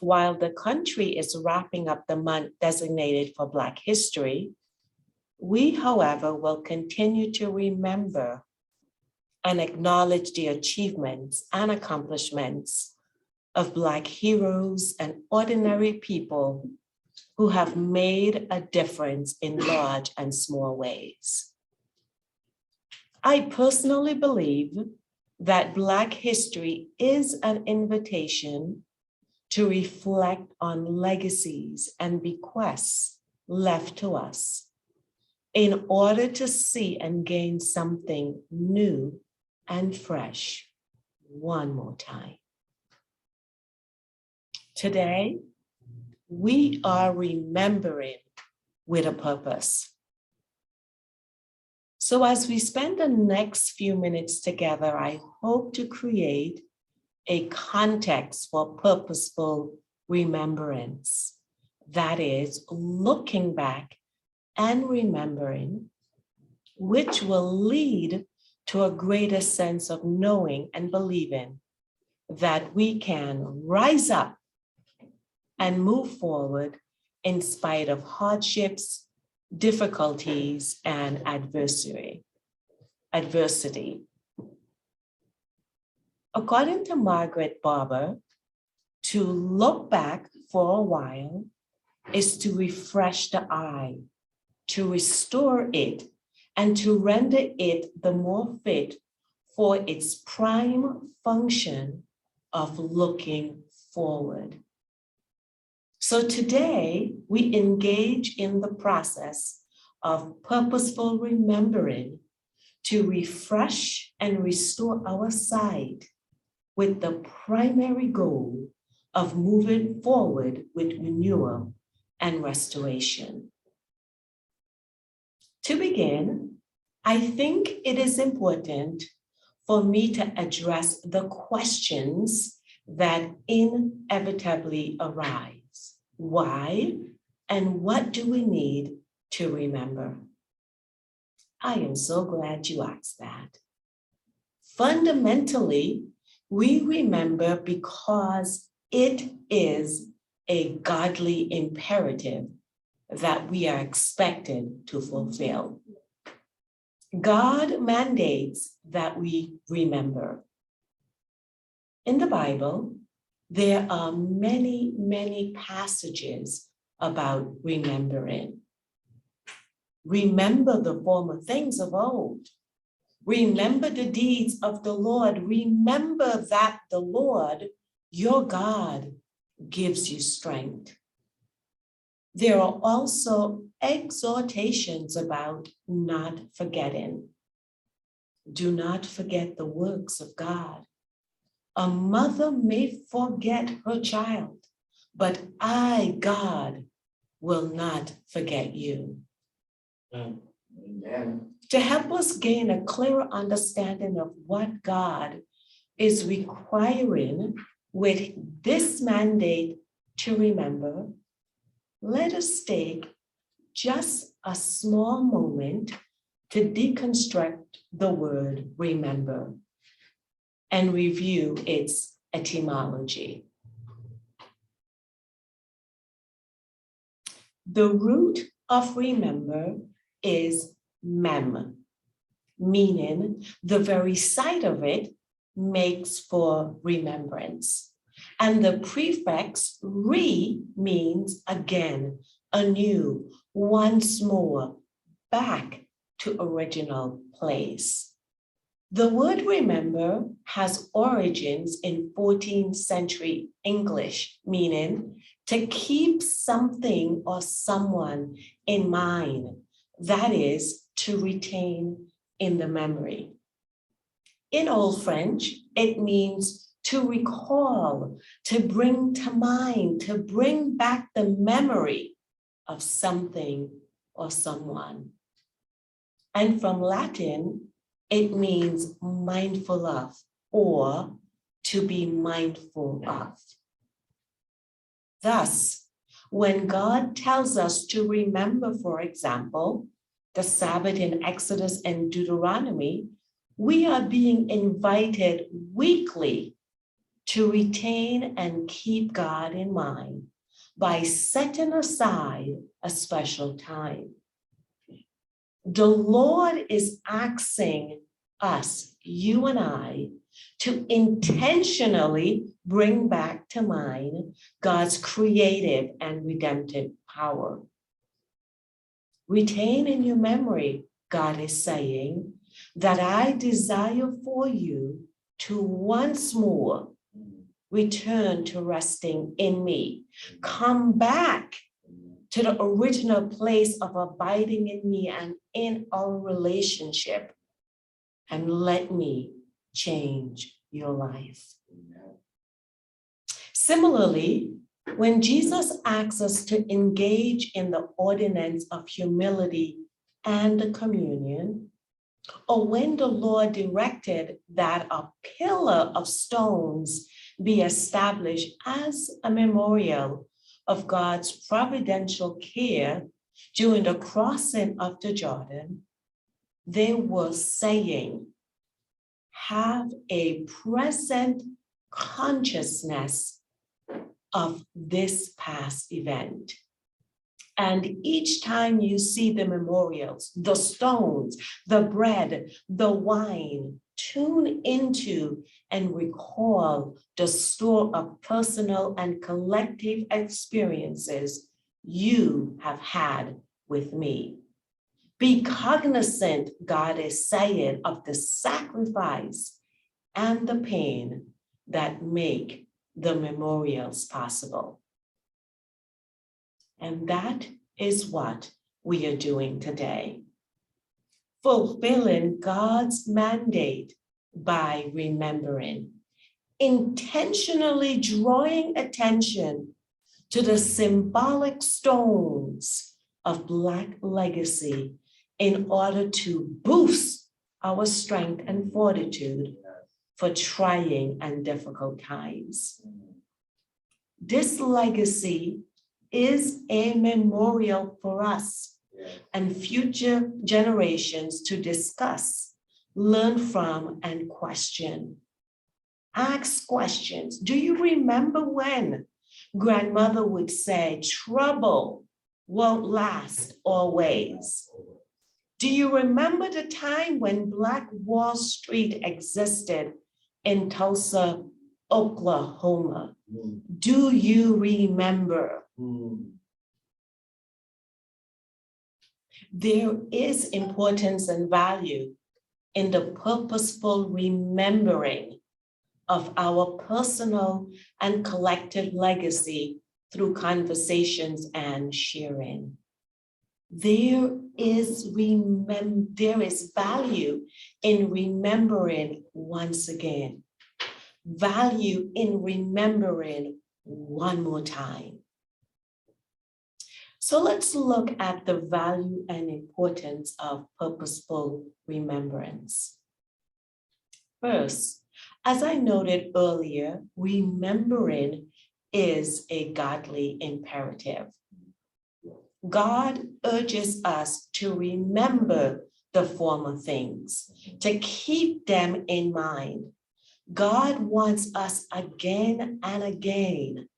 While the country is wrapping up the month designated for Black history, we, however, will continue to remember and acknowledge the achievements and accomplishments of Black heroes and ordinary people who have made a difference in large and small ways. I personally believe that Black history is an invitation to reflect on legacies and bequests left to us in order to see and gain something new and fresh one more time. Today, we are remembering with a purpose. So as we spend the next few minutes together, I hope to create a context for purposeful remembrance. That is, looking back and remembering, which will lead to a greater sense of knowing and believing that we can rise up and move forward in spite of hardships, difficulties, and adversity. According to Margaret Barber, to look back for a while is to refresh the eye, to restore it, and to render it the more fit for its prime function of looking forward. So today, we engage in the process of purposeful remembering to refresh and restore our sight with the primary goal of moving forward with renewal and restoration. To begin, I think it is important for me to address the questions that inevitably arise. Why and what do we need to remember? I am so glad you asked that. Fundamentally, we remember because it is a godly imperative that we are expected to fulfill. God mandates that we remember. In the Bible, there are many, many passages about remembering. Remember the former things of old. Remember the deeds of the Lord. Remember that the Lord, your God, gives you strength. There are also exhortations about not forgetting. Do not forget the works of God. A mother may forget her child, but I, God, will not forget you. Amen. To help us gain a clearer understanding of what God is requiring with this mandate to remember, let us take just a small moment to deconstruct the word remember and review its etymology. The root of remember is mem, meaning the very sight of it makes for remembrance. And the prefix re means again, anew, once more, back to original place. The word remember has origins in 14th century English, meaning to keep something or someone in mind, that is, to retain in the memory. In Old French, it means to recall, to bring to mind, to bring back the memory of something or someone. And from Latin, it means mindful of or to be mindful of. Thus, when God tells us to remember, for example, the Sabbath in Exodus and Deuteronomy, we are being invited weekly to retain and keep God in mind by setting aside a special time. The Lord is asking us, you and I, to intentionally bring back to mind God's creative and redemptive power. Retain in your memory, God is saying, that I desire for you to once more return to resting in me. Come back to the original place of abiding in me and in our relationship, and let me change your life. Similarly, when Jesus asks us to engage in the ordinance of humility and the communion, or when the Lord directed that a pillar of stones be established as a memorial of God's providential care during the crossing of the Jordan, they were saying, have a present consciousness of this past event. And each time you see the memorials, the stones, the bread, the wine, tune into and recall the store of personal and collective experiences you have had with me. Be cognizant, God is saying, of the sacrifice and the pain that make the memorials possible. And that is what we are doing today. Fulfilling God's mandate by remembering, intentionally drawing attention to the symbolic stones of Black legacy in order to boost our strength and fortitude for trying and difficult times. This legacy is a memorial for us and future generations to discuss, learn from, and question. Ask questions. Do you remember when grandmother would say, trouble won't last always? Do you remember the time when Black Wall Street existed in Tulsa, Oklahoma? Do you remember? There is importance and value in the purposeful remembering of our personal and collective legacy through conversations and sharing. There is value in remembering once again, value in remembering one more time. So let's look at the value and importance of purposeful remembrance. First, as I noted earlier, remembering is a godly imperative. God urges us to remember the former things, to keep them in mind. God wants us again and again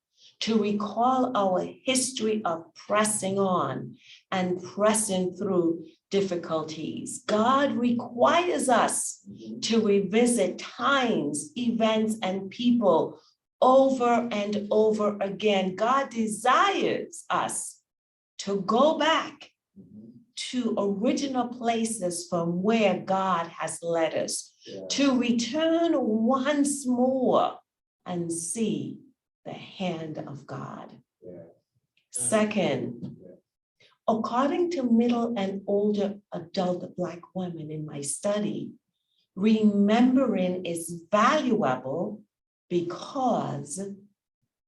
to recall our history of pressing on and pressing through difficulties. God requires us to revisit times, events, and people over and over again. God desires us to go back to original places from where God has led us, to return once more and see the hand of God. Second, according to middle and older adult Black women in my study, remembering is valuable because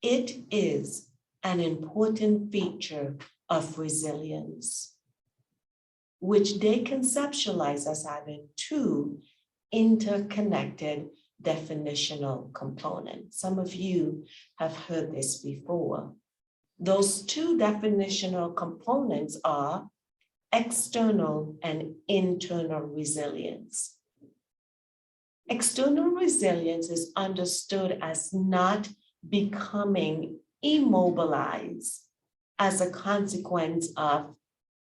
it is an important feature of resilience, which they conceptualize as having two interconnected definitional components. Some of you have heard this before. Those two definitional components are external and internal resilience. External resilience is understood as not becoming immobilized as a consequence of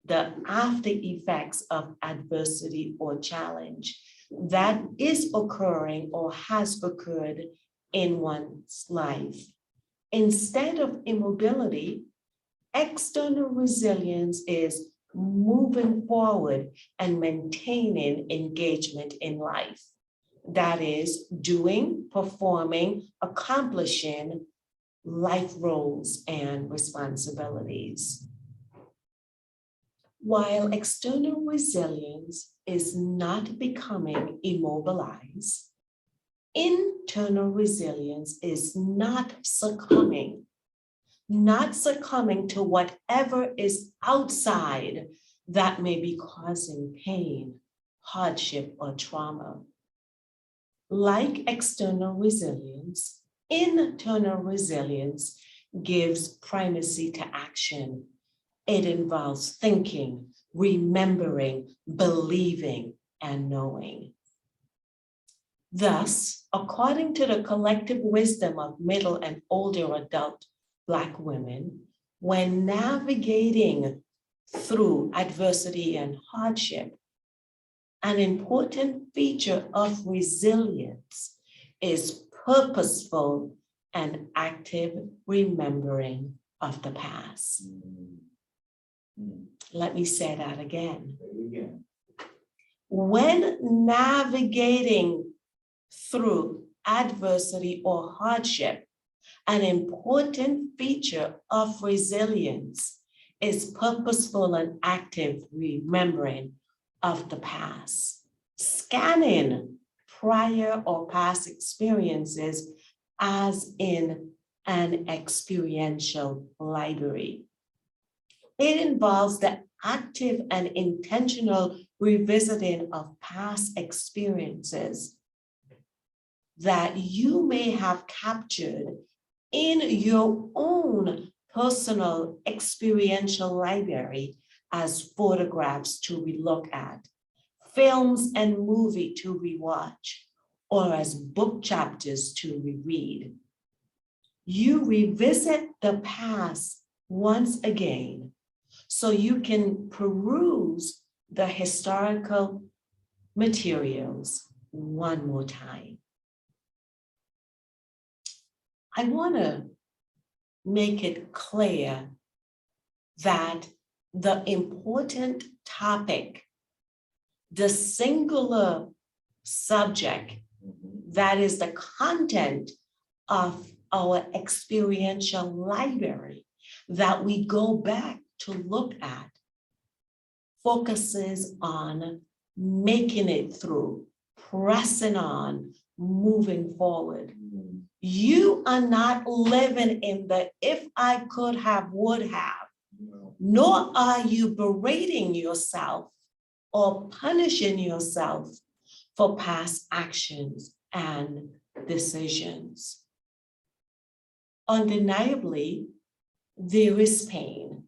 the after effects of adversity or challenge that is occurring or has occurred in one's life. Instead of immobility, external resilience is moving forward and maintaining engagement in life. That is, doing, performing, accomplishing life roles and responsibilities. While external resilience is not becoming immobilized, internal resilience is not succumbing to whatever is outside that may be causing pain, hardship, or trauma. Like external resilience, internal resilience gives primacy to action. It involves thinking, remembering, believing, and knowing. Thus, according to the collective wisdom of middle and older adult Black women, when navigating through adversity and hardship, an important feature of resilience is purposeful and active remembering of the past. Let me say that again. When navigating through adversity or hardship, an important feature of resilience is purposeful and active remembering of the past, scanning prior or past experiences as in an experiential library. It involves the active and intentional revisiting of past experiences that you may have captured in your own personal experiential library as photographs to relook at, films and movies to rewatch, or as book chapters to reread. You revisit the past once again so you can peruse the historical materials one more time. I want to make it clear that the important topic, the singular subject that is the content of our experiential library that we go back to look at, focuses on making it through, pressing on, moving forward. You are not living in the if I could have, would have, nor are you berating yourself or punishing yourself for past actions and decisions. Undeniably, there is pain.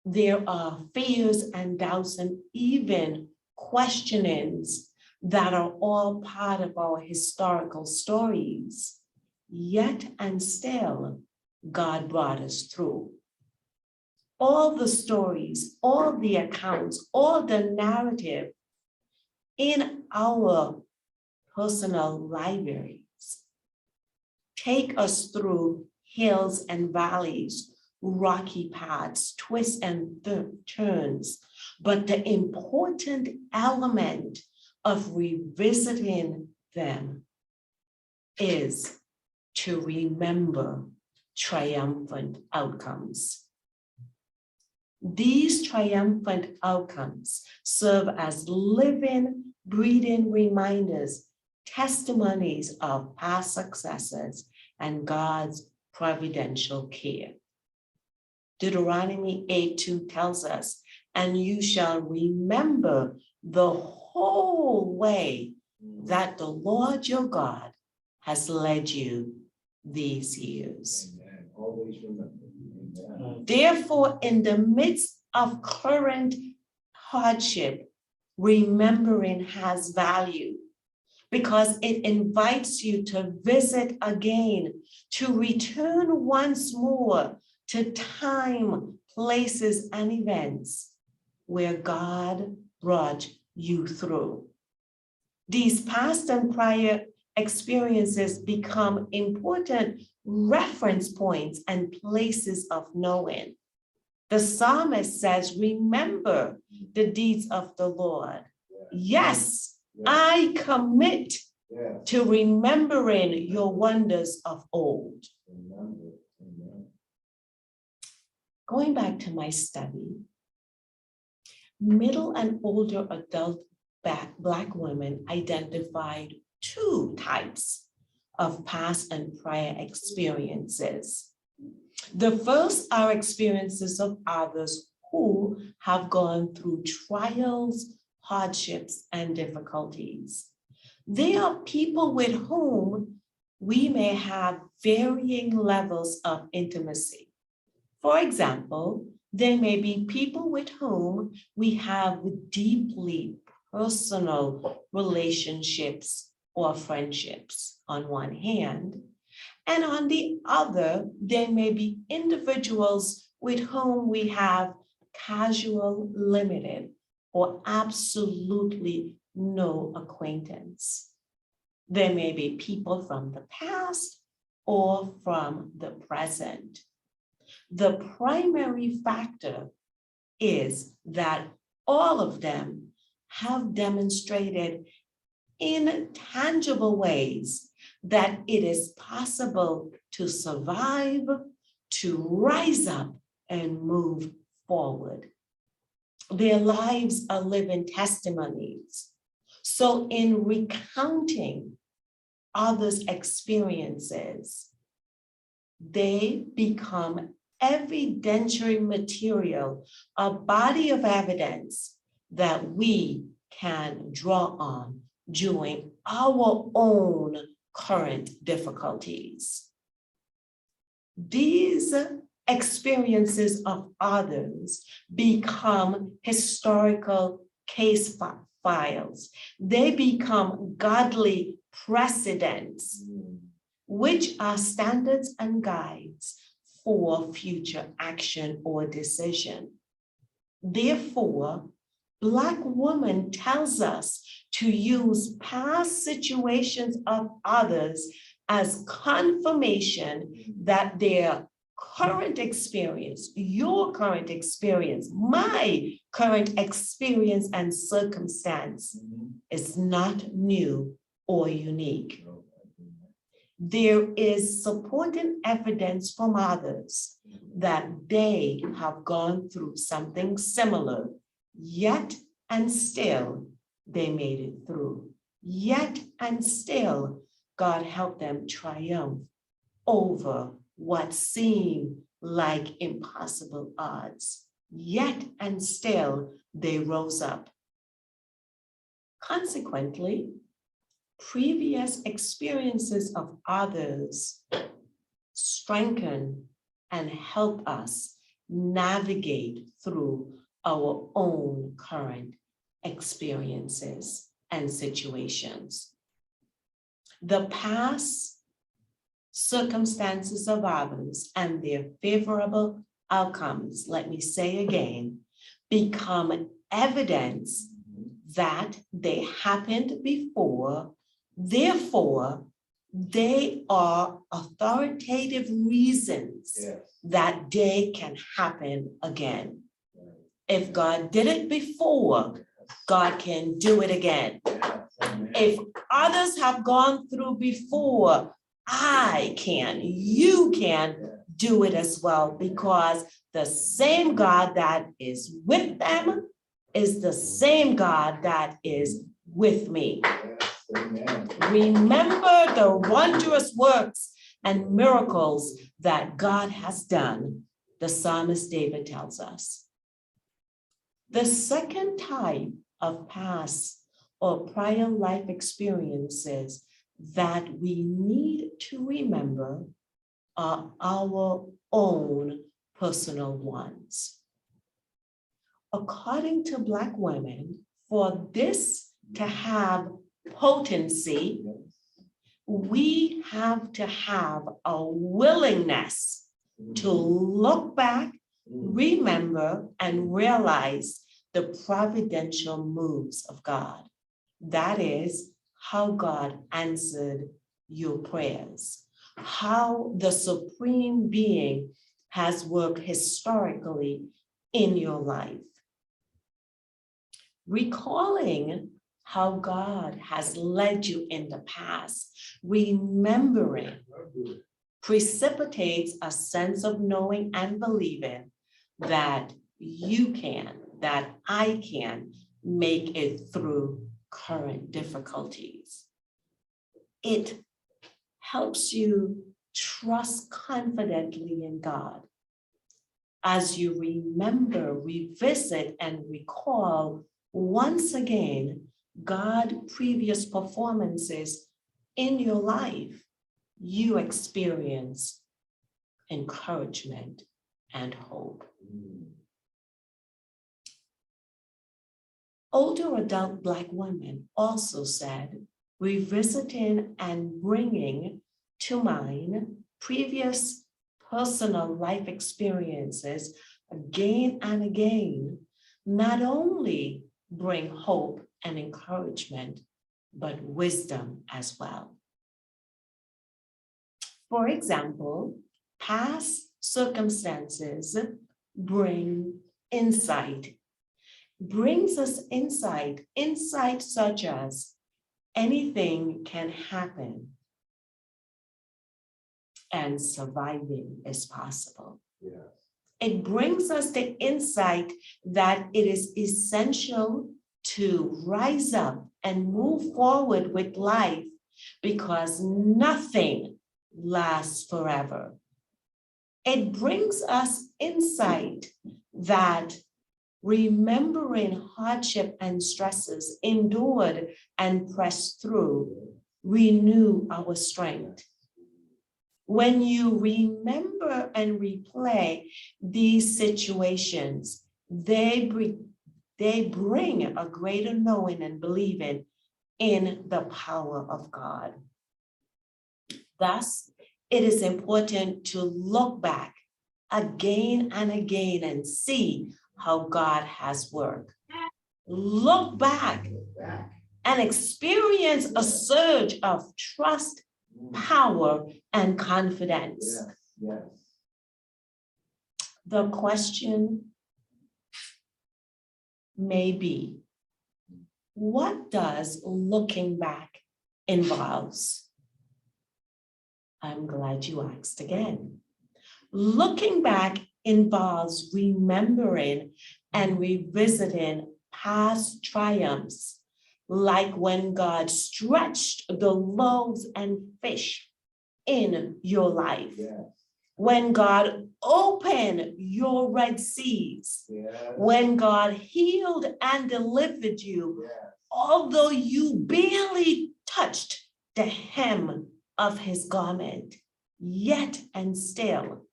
There are fears and doubts and even questionings that are all part of our historical stories. Yet and still, God brought us through. All the stories, all the accounts, all the narrative in our personal libraries take us through hills and valleys, rocky paths, twists and turns. But the important element of revisiting them is to remember triumphant outcomes. These triumphant outcomes serve as living, breathing reminders, testimonies of past successes and God's providential care. Deuteronomy 8:2 tells us, and you shall remember the whole way that the Lord your God has led you these years. Amen. Always remember. Amen. Therefore, in the midst of current hardship, remembering has value because it invites you to visit again, to return once more to time, places, and events where God brought you through. These past and prior experiences become important reference points and places of knowing. The psalmist says, remember the deeds of the Lord. Yes, I commit to remembering your wonders of old. Going back to my study, middle and older adult Black women identified two types of past and prior experiences. The first are experiences of others who have gone through trials, hardships, and difficulties. They are people with whom we may have varying levels of intimacy. For example, there may be people with whom we have deeply personal relationships or friendships on one hand, and on the other, there may be individuals with whom we have casual, limited, or absolutely no acquaintance. There may be people from the past or from the present. The primary factor is that all of them have demonstrated in tangible ways that it is possible to survive, to rise up, and move forward. Their lives are living testimonies. So in recounting others' experiences, they become evidentiary material, a body of evidence that we can draw on during our own current difficulties. These experiences of others become historical case files. They become godly precedents, which are standards and guides for future action or decision. Therefore, Black woman tells us to use past situations of others as confirmation that their current experience, your current experience, my current experience and circumstance is not new or unique. There is supporting evidence from others that they have gone through something similar, yet and still they made it through. Yet and still God helped them triumph over what seemed like impossible odds. Yet and still they rose up. Consequently, previous experiences of others strengthen and help us navigate through our own current experiences and situations. The past circumstances of others and their favorable outcomes, let me say again, become evidence that they happened before. Therefore, they are authoritative reasons that they can happen again. If God did it before, God can do it again. If others have gone through before, I can, you can do it as well, because the same God that is with them is the same God that is with me. Remember the wondrous works and miracles that God has done, the psalmist David tells us. The second type of past or prior life experiences that we need to remember are our own personal ones. According to Black women, for this to have potency, we have to have a willingness to look back, remember, and realize the providential moves of God. That is how God answered your prayers, how the Supreme Being has worked historically in your life. Recalling how God has led you in the past, remembering precipitates a sense of knowing and believing that you can, that I can make it through current difficulties. It helps you trust confidently in God as you remember, revisit, and recall once again God's previous performances in your life. You experience encouragement and hope. Older adult Black women also said, revisiting and bringing to mind previous personal life experiences again and again, not only bring hope and encouragement, but wisdom as well. For example, past circumstances bring insight, brings us insight such as anything can happen and surviving is possible. Yes. It brings us the insight that it is essential to rise up and move forward with life because nothing lasts forever. It brings us insight that remembering hardship and stresses endured and pressed through renew our strength. When you remember and replay these situations, they bring a greater knowing and believing in the power of God. Thus, it is important to look back again and again and see how God has worked. Look back and experience a surge of trust, power, and confidence. Yes. Yes. The question may be, what does looking back involves? I'm glad you asked again. Looking back involves remembering and revisiting past triumphs, like when God stretched the loaves and fish in your life, Yes. when God opened your Red Seas, Yes. when God healed and delivered you, Yes. although you barely touched the hem of his garment, yet and still,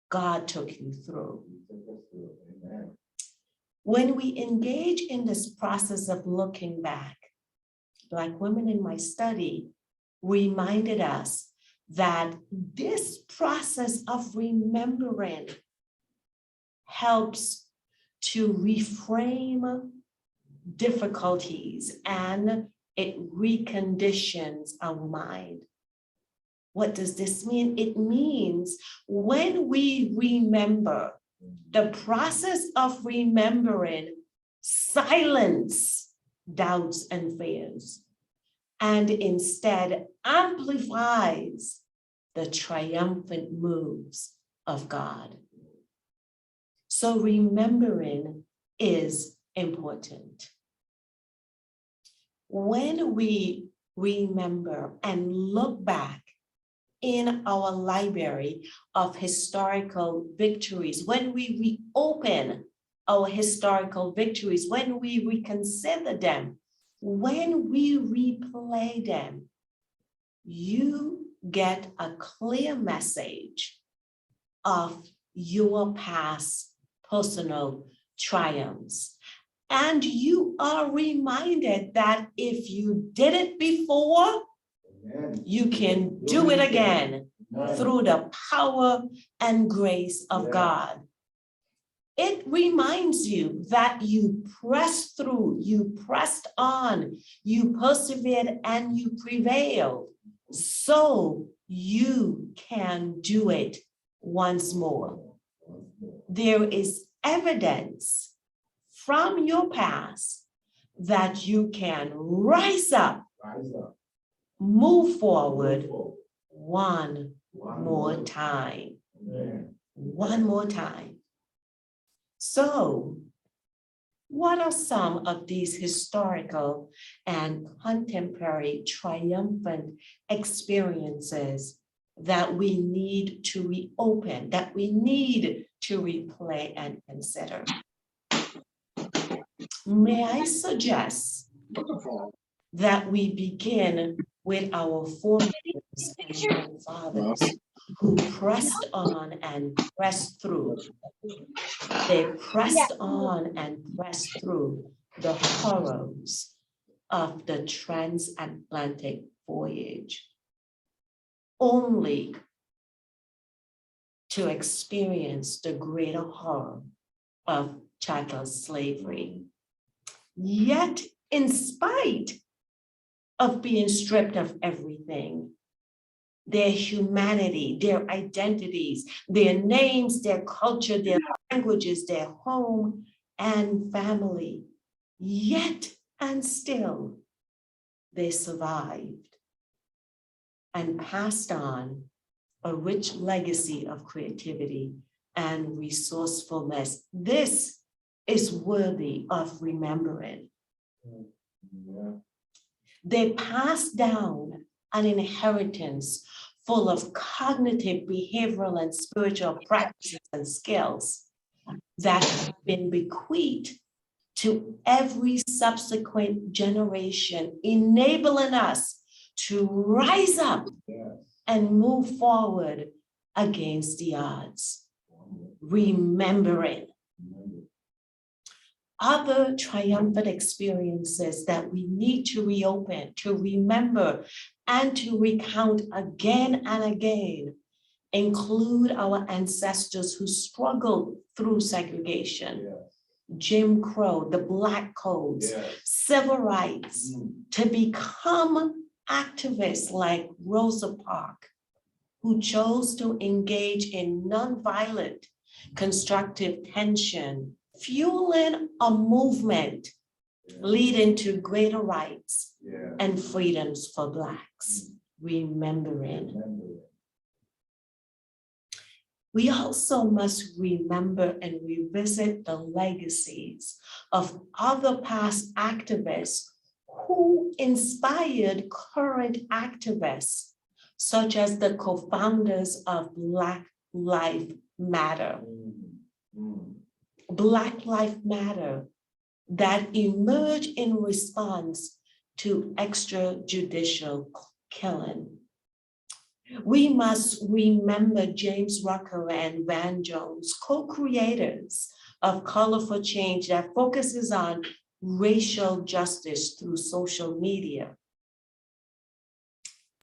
God took you through. Amen. When we engage in this process of looking back, Black women in my study reminded us that this process of remembering helps to reframe difficulties and it reconditions our mind. What does this mean? It means when we remember, the process of remembering silence doubts and fears, and instead amplifies the triumphant moves of God. So remembering is important. When we remember and look back in our library of historical victories, when we reopen our historical victories, when we reconsider them, when we replay them, you get a clear message of your past personal triumphs. And you are reminded that if you did it before, Amen. you can do it again through the power and grace of God. It reminds you that you pressed through, you pressed on, you persevered, and you prevailed. So you can do it once more. There is evidence from your past that you can rise up, move forward one more time. One more time. So, what are some of these historical and contemporary triumphant experiences that we need to reopen, that we need to replay and consider? May I suggest that we begin with our foremothers and fathers who pressed on and pressed through. They pressed on and pressed through the horrors of the transatlantic voyage, only to experience the greater horror of chattel slavery. Yet, in spite of being stripped of everything, their humanity, their identities, their names, their culture, their languages, their home and family, yet and still they survived and passed on a rich legacy of creativity and resourcefulness. This is worthy of remembering. They passed down an inheritance full of cognitive, behavioral, and spiritual practices and skills that have been bequeathed to every subsequent generation, enabling us to rise up and move forward against the odds, remembering other triumphant experiences that we need to reopen, to remember, and to recount again and again, include our ancestors who struggled through segregation, Jim Crow, the Black Codes, civil rights, to become activists like Rosa Parks, who chose to engage in nonviolent, constructive tension, fueling a movement leading to greater rights and freedoms for Blacks, remembering. We also must remember and revisit the legacies of other past activists who inspired current activists, such as the co-founders of Black Lives Matter. Black Lives Matter that emerged in response to extrajudicial killing. We must remember James Rucker and Van Jones, co-creators of Color for Change that focuses on racial justice through social media.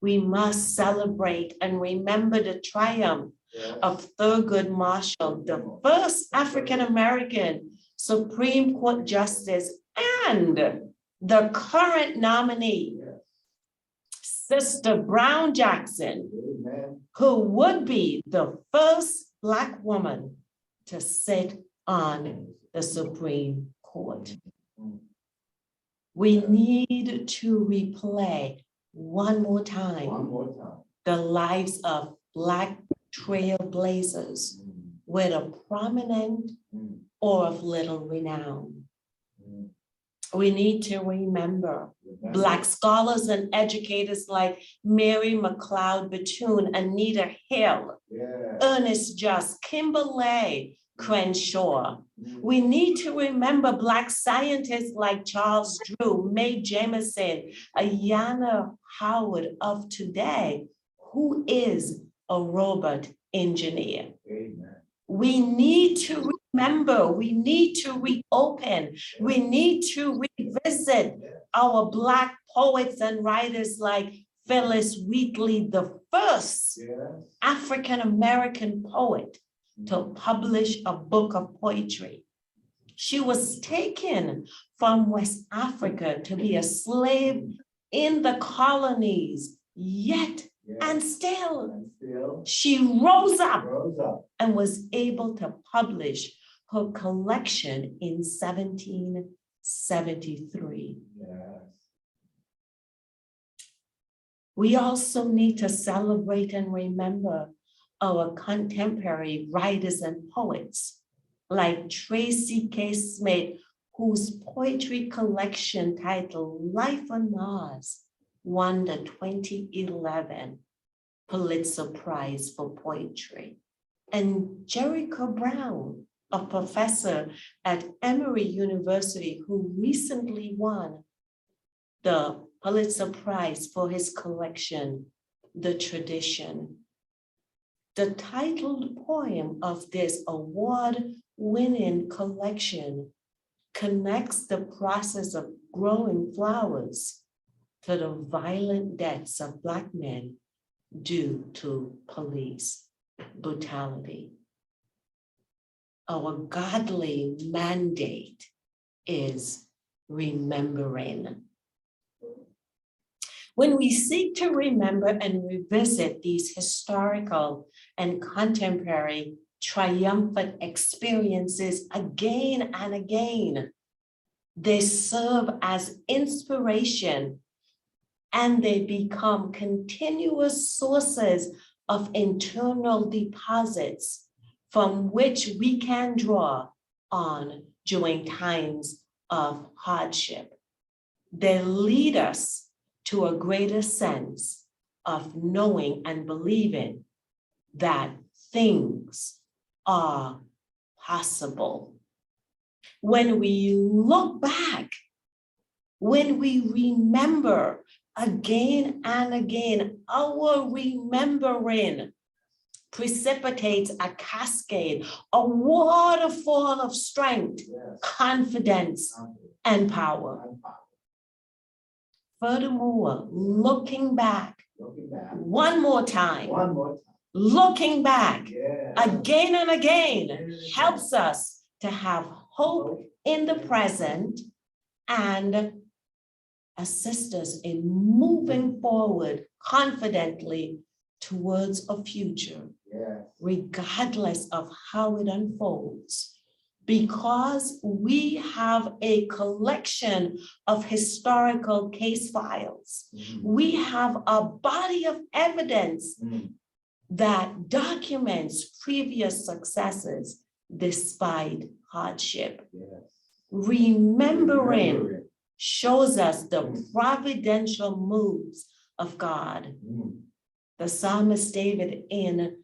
We must celebrate and remember the triumph of Thurgood Marshall, the first African-American Supreme Court Justice and the current nominee, Sister Brown Jackson, who would be the first Black woman to sit on the Supreme Court. We need to replay one more time the lives of Black trailblazers, whether prominent or of little renown. We need to remember Black scholars and educators like Mary McLeod Bethune, Anita Hill, Ernest Just, Kimberly Crenshaw. We need to remember Black scientists like Charles Drew, Mae Jemison, Ayanna Howard of today, who is a robot engineer. We need to remember, we need to reopen, we need to revisit our Black poets and writers like Phyllis Wheatley, the first African-American poet to publish a book of poetry. She was taken from West Africa to be a slave in the colonies, yet and still she rose up and was able to publish her collection in 1773. We also need to celebrate and remember our contemporary writers and poets like Tracy K. Smith, whose poetry collection titled Life on Mars won the 2011 Pulitzer Prize for Poetry. And Jericho Brown, a professor at Emory University who recently won the Pulitzer Prize for his collection, The Tradition. The titled poem of this award-winning collection connects the process of growing flowers to the violent deaths of Black men due to police brutality. Our godly mandate is remembering. When we seek to remember and revisit these historical and contemporary triumphant experiences again and again, they serve as inspiration and they become continuous sources of internal deposits from which we can draw on during times of hardship. They lead us to a greater sense of knowing and believing that things are possible. When we look back, when we remember again and again, our remembering precipitates a cascade, a waterfall of strength, confidence, and power. Furthermore, looking back one more time, looking back again and again helps us to have hope in the present and assist us in moving forward confidently towards a future, regardless of how it unfolds. Because we have a collection of historical case files. We have a body of evidence that documents previous successes despite hardship. Remembering shows us the providential moves of God. The psalmist David in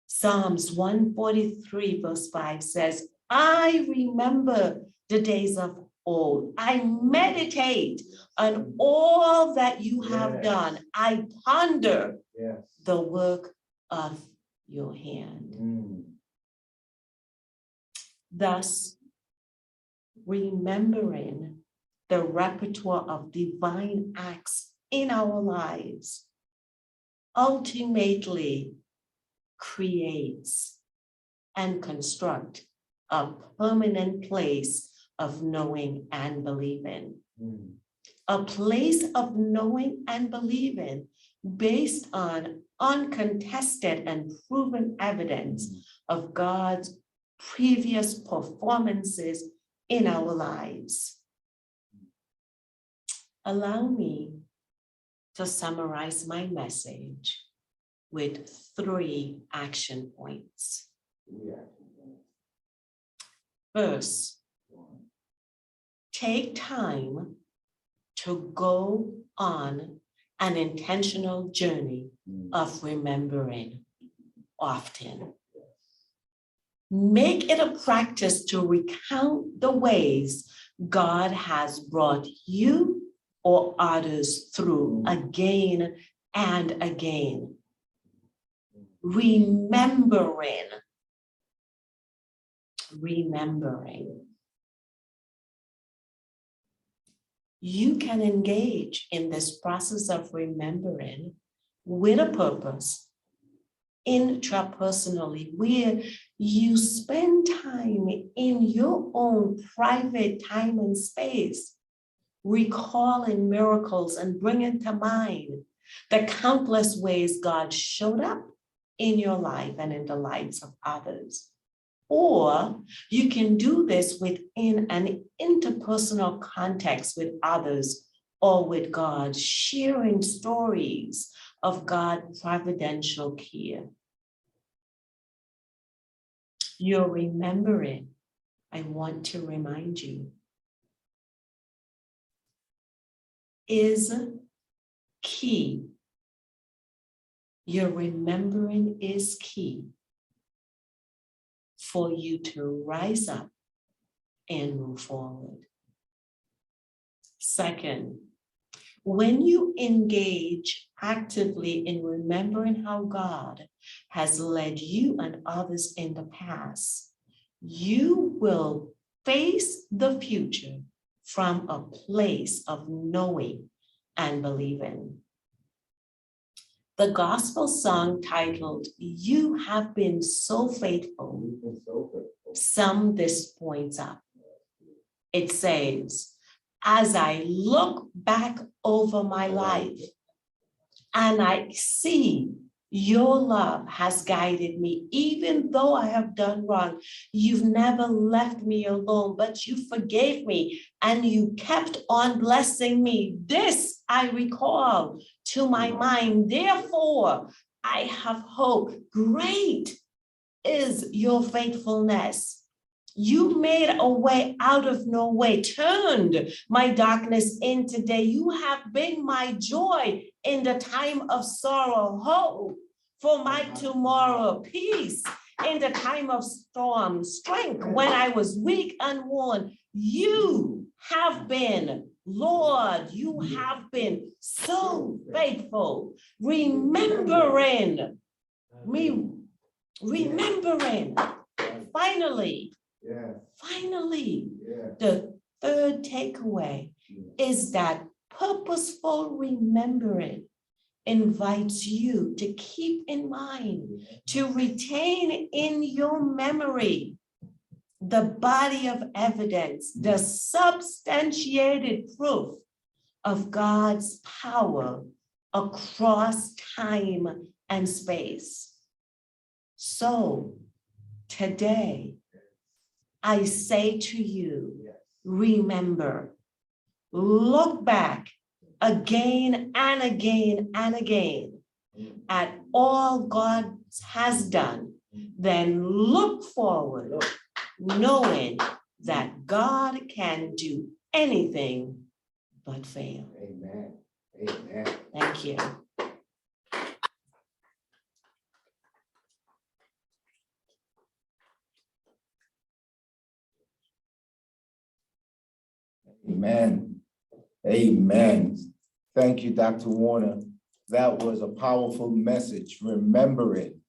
Psalms 143 verse 5 says, I remember the days of old. I meditate on all that you have done. I ponder the work of your hand. Thus, remembering the repertoire of divine acts in our lives ultimately creates and construct a permanent place of knowing and believing. A place of knowing and believing based on uncontested and proven evidence of God's previous performances in our lives. Allow me to summarize my message with 3 action points. First, take time to go on an intentional journey of remembering often. Make it a practice to recount the ways God has brought you or others through again and again. Remembering remembering. You can engage in this process of remembering with a purpose, intrapersonally, where you spend time in your own private time and space, recalling miracles and bringing to mind the countless ways God showed up in your life and in the lives of others. Or you can do this within an interpersonal context with others or with God, sharing stories of God's providential care. You're remembering, I want to remind you, is key. Your remembering is key for you to rise up and move forward. Second, when you engage actively in remembering how God has led you and others in the past, you will face the future from a place of knowing and believing. The gospel song titled, "You Have Been So Faithful," sums this point up. It says, as I look back over my life and I see your love has guided me, even though I have done wrong, you've never left me alone, but you forgave me and you kept on blessing me. This I recall to my mind. Therefore, I have hope. Great is your faithfulness. You made a way out of no way, turned my darkness into day. You have been my joy in the time of sorrow, hope for my tomorrow, peace in the time of storm, strength when I was weak and worn. You have been, Lord, you have been so faithful, remembering me, remembering. Finally, the third takeaway is that purposeful remembering invites you to keep in mind, to retain in your memory the body of evidence, the substantiated proof of God's power across time and space. So today, I say to you, remember, look back again and again and again at all God has done, then look forward, knowing that God can do anything but fail. Amen. Amen. Thank you. Amen. Amen. Thank you, Dr. Warner. That was a powerful message. Remembering.